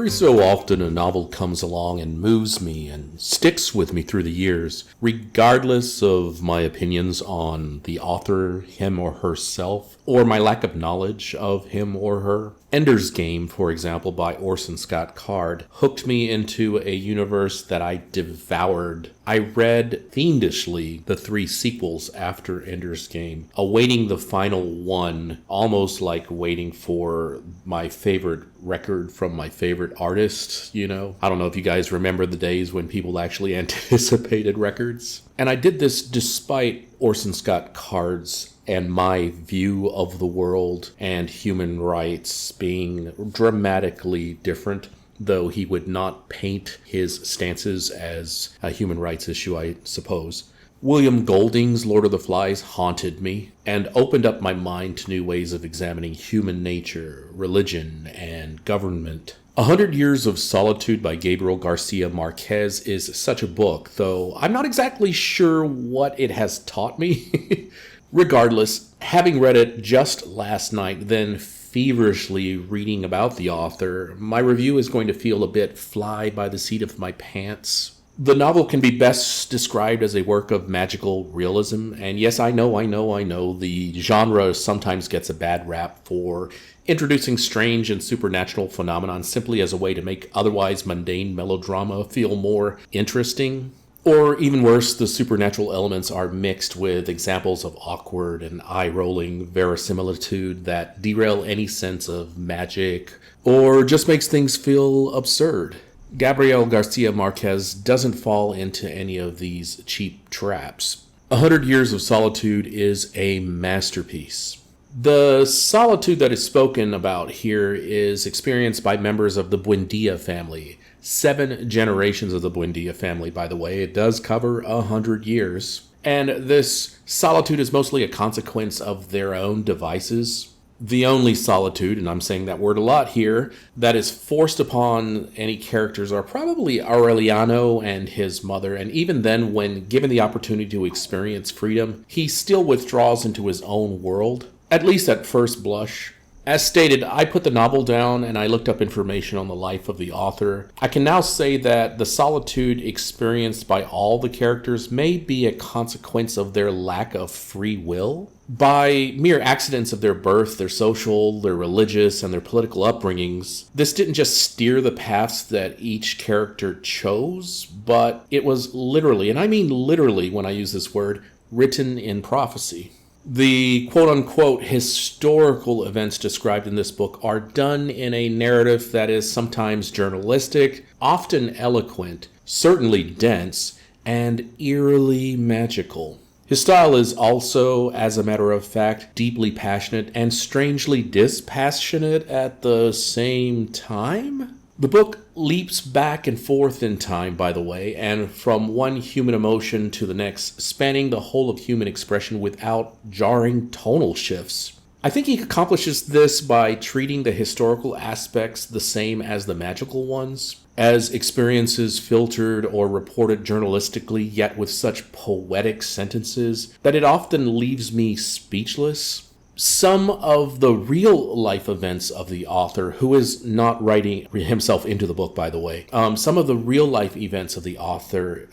Every so often a novel comes along and moves me and sticks with me through the years, regardless of my opinions on the author, him or herself, or my lack of knowledge of him or her. Ender's Game, for example, by Orson Scott Card, hooked me into a universe that I devoured. I read fiendishly the 3 sequels after Ender's Game, awaiting the final one, almost like waiting for my favorite record from my favorite artist, you know? I don't know if you guys remember the days when people actually anticipated records. And I did this despite Orson Scott Card's and my view of the world and human rights being dramatically different, though he would not paint his stances as a human rights issue, I suppose. William Golding's Lord of the Flies haunted me and opened up my mind to new ways of examining human nature, religion, and government. 100 Years of Solitude by Gabriel Garcia Marquez is such a book, though I'm not exactly sure what it has taught me. Regardless, having read it just last night, then feverishly reading about the author, my review is going to feel a bit fly by the seat of my pants. The novel can be best described as a work of magical realism, and yes, I know, the genre sometimes gets a bad rap for introducing strange and supernatural phenomenon simply as a way to make otherwise mundane melodrama feel more interesting. Or even worse, the supernatural elements are mixed with examples of awkward and eye-rolling verisimilitude that derail any sense of magic or just makes things feel absurd. Gabriel Garcia Marquez doesn't fall into any of these cheap traps. 100 Years of Solitude is a masterpiece. The solitude that is spoken about here is experienced by members of the Buendia family. 7 generations of the Buendia family, by the way. It does cover 100 years. And this solitude is mostly a consequence of their own devices. The only solitude, and I'm saying that word a lot here, that is forced upon any characters are probably Aureliano and his mother. And even then, when given the opportunity to experience freedom, he still withdraws into his own world, at least at first blush. As stated, I put the novel down and I looked up information on the life of the author. I can now say that the solitude experienced by all the characters may be a consequence of their lack of free will. By mere accidents of their birth, their social, their religious, and their political upbringings, this didn't just steer the paths that each character chose, but it was literally, and I mean literally when I use this word, written in prophecy. The quote-unquote historical events described in this book are done in a narrative that is sometimes journalistic, often eloquent, certainly dense, and eerily magical. His style is also, as a matter of fact, deeply passionate and strangely dispassionate at the same time. The book leaps back and forth in time, by the way, and from one human emotion to the next, spanning the whole of human expression without jarring tonal shifts. I think he accomplishes this by treating the historical aspects the same as the magical ones, as experiences filtered or reported journalistically, yet with such poetic sentences that it often leaves me speechless. Some of the real-life events of the author, who is not writing himself into the book, by the way, some of the real-life events of the author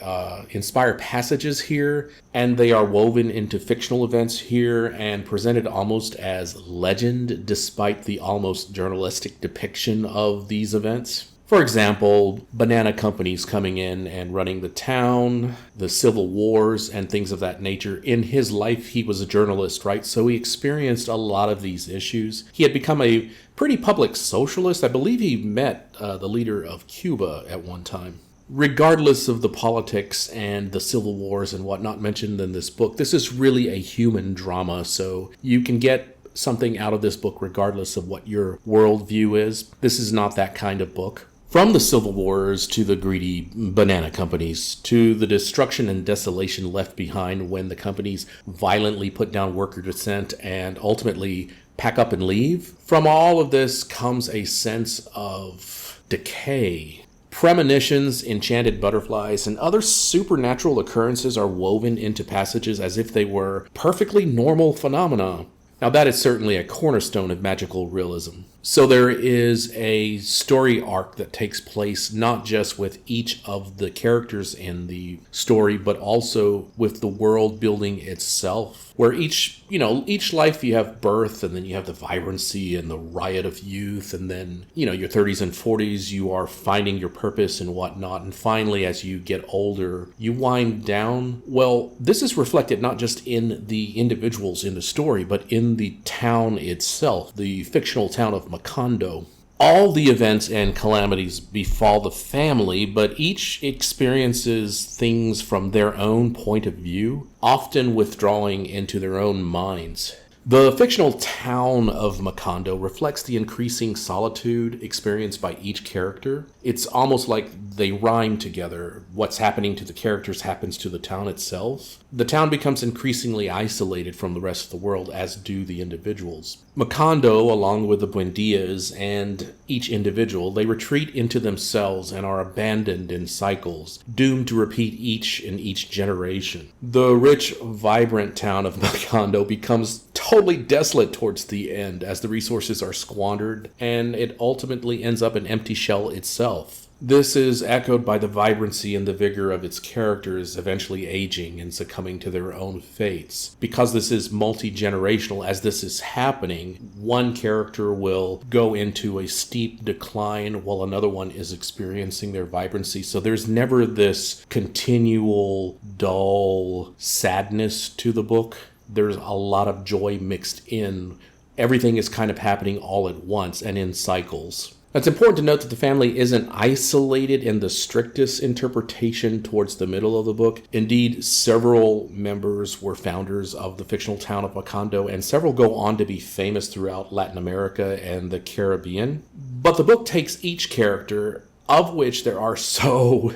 inspire passages here, and they are woven into fictional events here and presented almost as legend, despite the almost journalistic depiction of these events. For example, banana companies coming in and running the town, the civil wars, and things of that nature. In his life, he was a journalist, right? So he experienced a lot of these issues. He had become a pretty public socialist. I believe he met the leader of Cuba at one time. Regardless of the politics and the civil wars and whatnot mentioned in this book, this is really a human drama, so you can get something out of this book regardless of what your worldview is. This is not that kind of book. From the civil wars to the greedy banana companies, to the destruction and desolation left behind when the companies violently put down worker dissent and ultimately pack up and leave, from all of this comes a sense of decay. Premonitions, enchanted butterflies, and other supernatural occurrences are woven into passages as if they were perfectly normal phenomena. Now, that is certainly a cornerstone of magical realism. So there is a story arc that takes place not just with each of the characters in the story, but also with the world building itself, where each life you have birth, and then you have the vibrancy and the riot of youth, and then, your 30s and 40s, you are finding your purpose and whatnot, and finally, as you get older, you wind down. Well, this is reflected not just in the individuals in the story, but in the town itself, the fictional town of Macondo. All the events and calamities befall the family, but each experiences things from their own point of view, often withdrawing into their own minds. The fictional town of Macondo reflects the increasing solitude experienced by each character. It's almost like they rhyme together. What's happening to the characters happens to the town itself. The town becomes increasingly isolated from the rest of the world, as do the individuals. Macondo, along with the Buendias and each individual, they retreat into themselves and are abandoned in cycles, doomed to repeat each in each generation. The rich, vibrant town of Macondo becomes totally desolate towards the end as the resources are squandered, and it ultimately ends up an empty shell itself. This is echoed by the vibrancy and the vigor of its characters eventually aging and succumbing to their own fates. Because this is multi-generational, as this is happening, one character will go into a steep decline while another one is experiencing their vibrancy. So there's never this continual, dull sadness to the book. There's a lot of joy mixed in. Everything is kind of happening all at once and in cycles. It's important to note that the family isn't isolated in the strictest interpretation towards the middle of the book. Indeed, several members were founders of the fictional town of Macondo, and several go on to be famous throughout Latin America and the Caribbean. But the book takes each character, of which there are so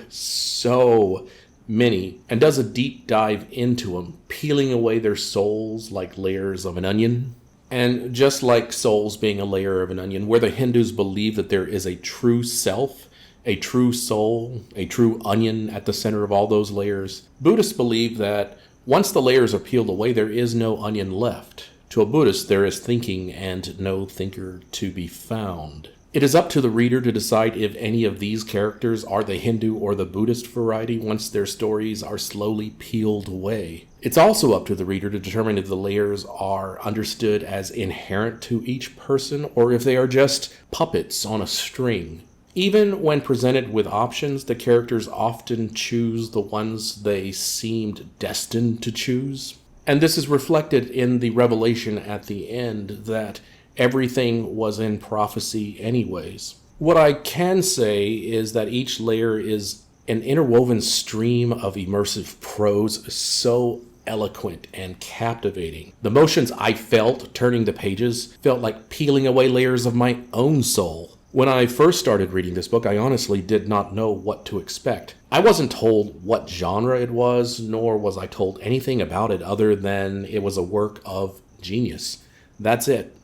many, and does a deep dive into them, peeling away their souls like layers of an onion. And just like souls being a layer of an onion, where the Hindus believe that there is a true self, a true soul, a true onion at the center of all those layers, Buddhists believe that once the layers are peeled away, there is no onion left. To a Buddhist, there is thinking and no thinker to be found. It is up to the reader to decide if any of these characters are the Hindu or the Buddhist variety once their stories are slowly peeled away. It's also up to the reader to determine if the layers are understood as inherent to each person or if they are just puppets on a string. Even when presented with options, the characters often choose the ones they seemed destined to choose. And this is reflected in the revelation at the end that everything was in prophecy anyways. What I can say is that each layer is an interwoven stream of immersive prose so eloquent and captivating. The emotions I felt turning the pages felt like peeling away layers of my own soul. When I first started reading this book, I honestly did not know what to expect. I wasn't told what genre it was, nor was I told anything about it other than it was a work of genius. That's it.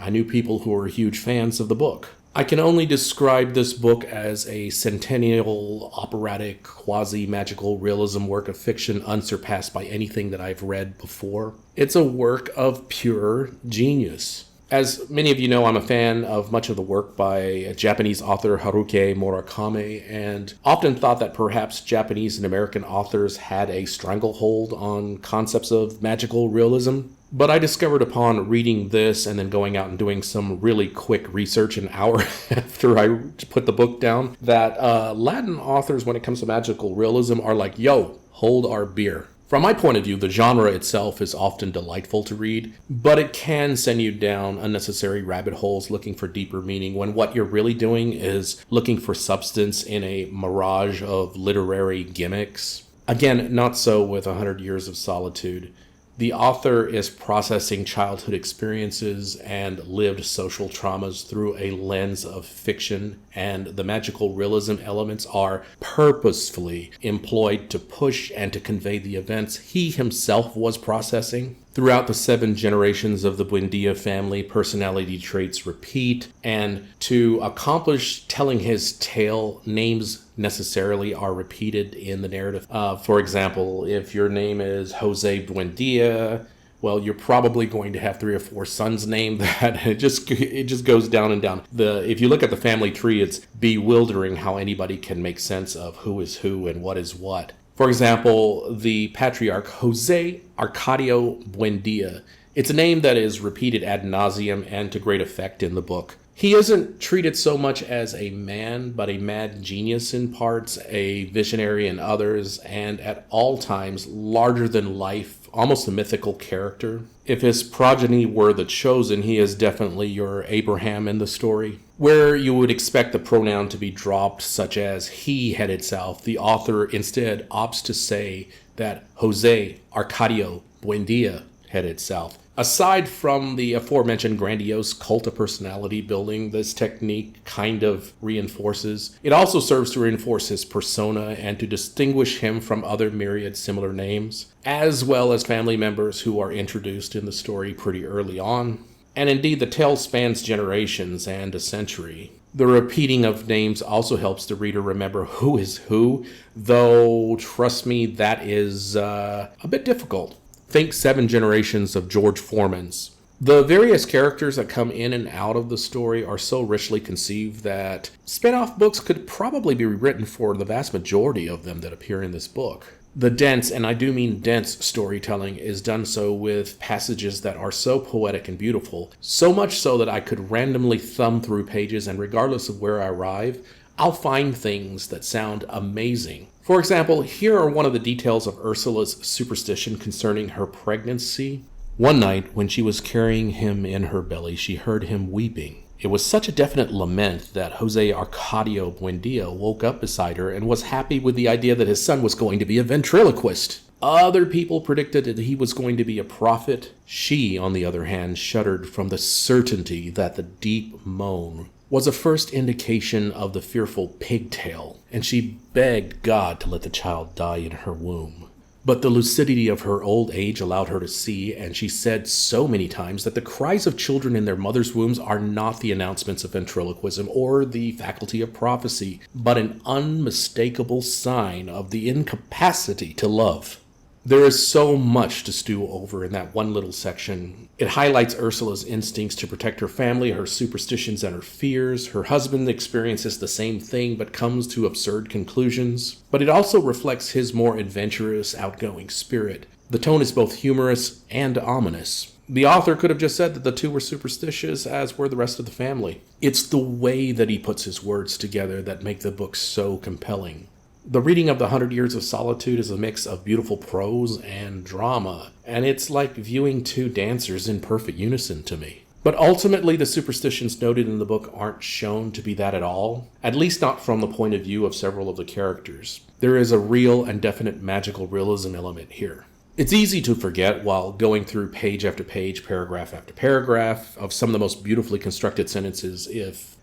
I knew people who were huge fans of the book. I can only describe this book as a centennial, operatic, quasi-magical realism work of fiction unsurpassed by anything that I've read before. It's a work of pure genius. As many of you know, I'm a fan of much of the work by Japanese author Haruki Murakami, and often thought that perhaps Japanese and American authors had a stranglehold on concepts of magical realism. But I discovered upon reading this and then going out and doing some really quick research an hour after I put the book down, that Latin authors, when it comes to magical realism, are like, yo, hold our beer. From my point of view, the genre itself is often delightful to read, but it can send you down unnecessary rabbit holes looking for deeper meaning when what you're really doing is looking for substance in a mirage of literary gimmicks. Again, not so with 100 Years of Solitude. The author is processing childhood experiences and lived social traumas through a lens of fiction, and the magical realism elements are purposefully employed to push and to convey the events he himself was processing. Throughout the 7 generations of the Buendia family, personality traits repeat, and to accomplish telling his tale, names necessarily are repeated in the narrative. For example, if your name is Jose Buendia, well, you're probably going to have 3 or 4 sons named that. It just goes down and down. If you look at the family tree, it's bewildering how anybody can make sense of who is who and what is what. For example, the patriarch Jose Arcadio Buendia. It's a name that is repeated ad nauseum and to great effect in the book. He isn't treated so much as a man, but a mad genius in parts, a visionary in others, and at all times larger than life, almost a mythical character. If his progeny were the chosen, he is definitely your Abraham in the story. Where you would expect the pronoun to be dropped, such as he headed south, the author instead opts to say that Jose Arcadio Buendia headed south. Aside from the aforementioned grandiose cult of personality building this technique kind of reinforces, it also serves to reinforce his persona and to distinguish him from other myriad similar names, as well as family members who are introduced in the story pretty early on. And indeed, the tale spans generations and a century. The repeating of names also helps the reader remember who is who, though, trust me, that is a bit difficult. Think 7 generations of George Foremans. The various characters that come in and out of the story are so richly conceived that spin-off books could probably be written for the vast majority of them that appear in this book. The dense, and I do mean dense, storytelling is done so with passages that are so poetic and beautiful, so much so that I could randomly thumb through pages, and regardless of where I arrive, I'll find things that sound amazing. For example, here are one of the details of Ursula's superstition concerning her pregnancy. One night, when she was carrying him in her belly, she heard him weeping. It was such a definite lament that Jose Arcadio Buendia woke up beside her and was happy with the idea that his son was going to be a ventriloquist. Other people predicted that he was going to be a prophet. She, on the other hand, shuddered from the certainty that the deep moan was a first indication of the fearful pigtail, and she begged God to let the child die in her womb. But the lucidity of her old age allowed her to see, and she said so many times, that the cries of children in their mother's wombs are not the announcements of ventriloquism or the faculty of prophecy, but an unmistakable sign of the incapacity to love. There is so much to stew over in that one little section. It highlights Ursula's instincts to protect her family, her superstitions and her fears. Her husband experiences the same thing but comes to absurd conclusions. But it also reflects his more adventurous, outgoing spirit. The tone is both humorous and ominous. The author could have just said that the two were superstitious, as were the rest of the family. It's the way that he puts his words together that make the book so compelling. The reading of the 100 Years of Solitude is a mix of beautiful prose and drama, and it's like viewing 2 dancers in perfect unison to me. But ultimately, the superstitions noted in the book aren't shown to be that at all, at least not from the point of view of several of the characters. There is a real and definite magical realism element here. It's easy to forget while going through page after page, paragraph after paragraph, of some of the most beautifully constructed sentences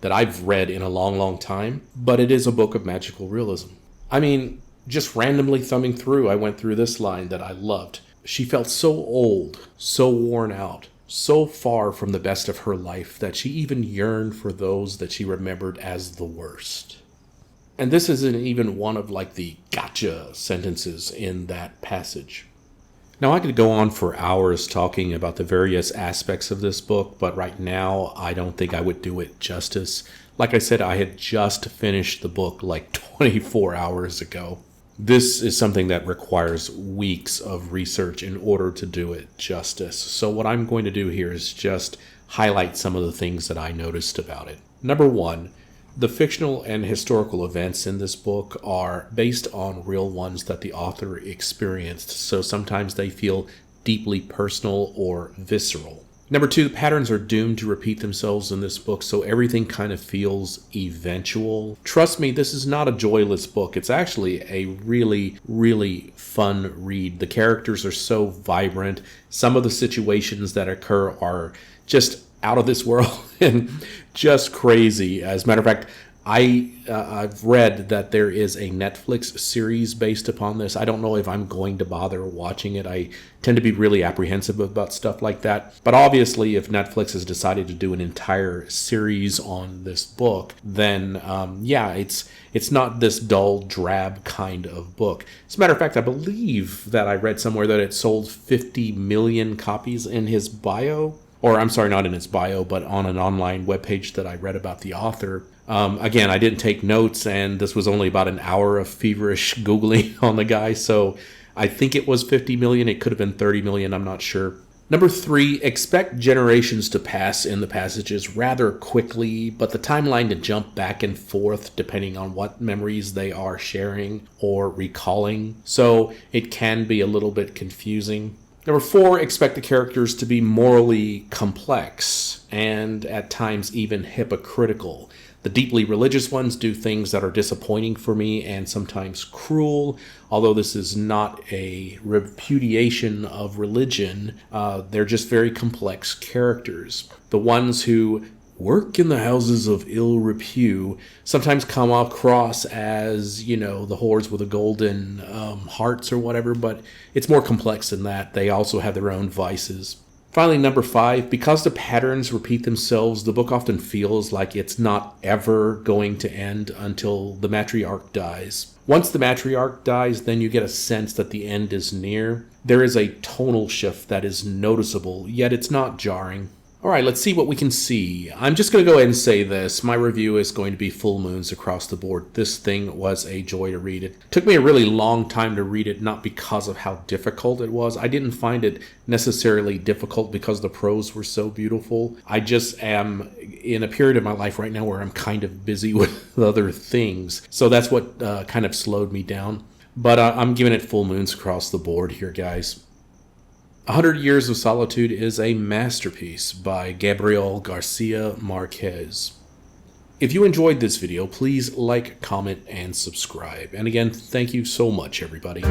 that I've read in a long, long time, but it is a book of magical realism. I mean, just randomly thumbing through, I went through this line that I loved. She felt so old, so worn out, so far from the best of her life that she even yearned for those that she remembered as the worst. And this isn't even one of the gotcha sentences in that passage. Now, I could go on for hours talking about the various aspects of this book, but right now I don't think I would do it justice. Like I said, I had just finished the book 24 hours ago. This is something that requires weeks of research in order to do it justice. So what I'm going to do here is just highlight some of the things that I noticed about it. Number 1, the fictional and historical events in this book are based on real ones that the author experienced, so sometimes they feel deeply personal or visceral. Number 2, the patterns are doomed to repeat themselves in this book, so everything kind of feels eventual. Trust me, this is not a joyless book. It's actually a really, really fun read. The characters are so vibrant. Some of the situations that occur are just out of this world and just crazy. As a matter of fact, I've read that there is a Netflix series based upon this. I don't know if I'm going to bother watching it. I tend to be really apprehensive about stuff like that. But obviously, if Netflix has decided to do an entire series on this book, then yeah, it's not this dull, drab kind of book. As a matter of fact, I believe that I read somewhere that it sold 50 million copies in his bio. Or I'm sorry, not in its bio, but on an online webpage that I read about the author. Again, I didn't take notes, and this was only about an hour of feverish Googling on the guy, so I think it was 50 million. It could have been 30 million, I'm not sure. Number 3, expect generations to pass in the passages rather quickly, but the timeline to jump back and forth depending on what memories they are sharing or recalling, so it can be a little bit confusing. Number 4, expect the characters to be morally complex and at times even hypocritical. The deeply religious ones do things that are disappointing for me and sometimes cruel. Although this is not a repudiation of religion, they're just very complex characters. The ones who work in the houses of ill repute sometimes come across as, the whores with the golden hearts or whatever, but it's more complex than that. They also have their own vices. Finally, number 5, because the patterns repeat themselves, the book often feels like it's not ever going to end until the matriarch dies. Once the matriarch dies, then you get a sense that the end is near. There is a tonal shift that is noticeable, yet it's not jarring. All right, let's see what we can see. I'm just going to go ahead and say this. My review is going to be full moons across the board. This thing was a joy to read. It took me a really long time to read it, not because of how difficult it was. I didn't find it necessarily difficult because the prose were so beautiful. I just am in a period of my life right now where I'm kind of busy with other things. So that's what kind of slowed me down. But I'm giving it full moons across the board here, guys. 100 Years of Solitude is a masterpiece by Gabriel Garcia Marquez. If you enjoyed this video, please like, comment, and subscribe. And again, thank you so much, everybody.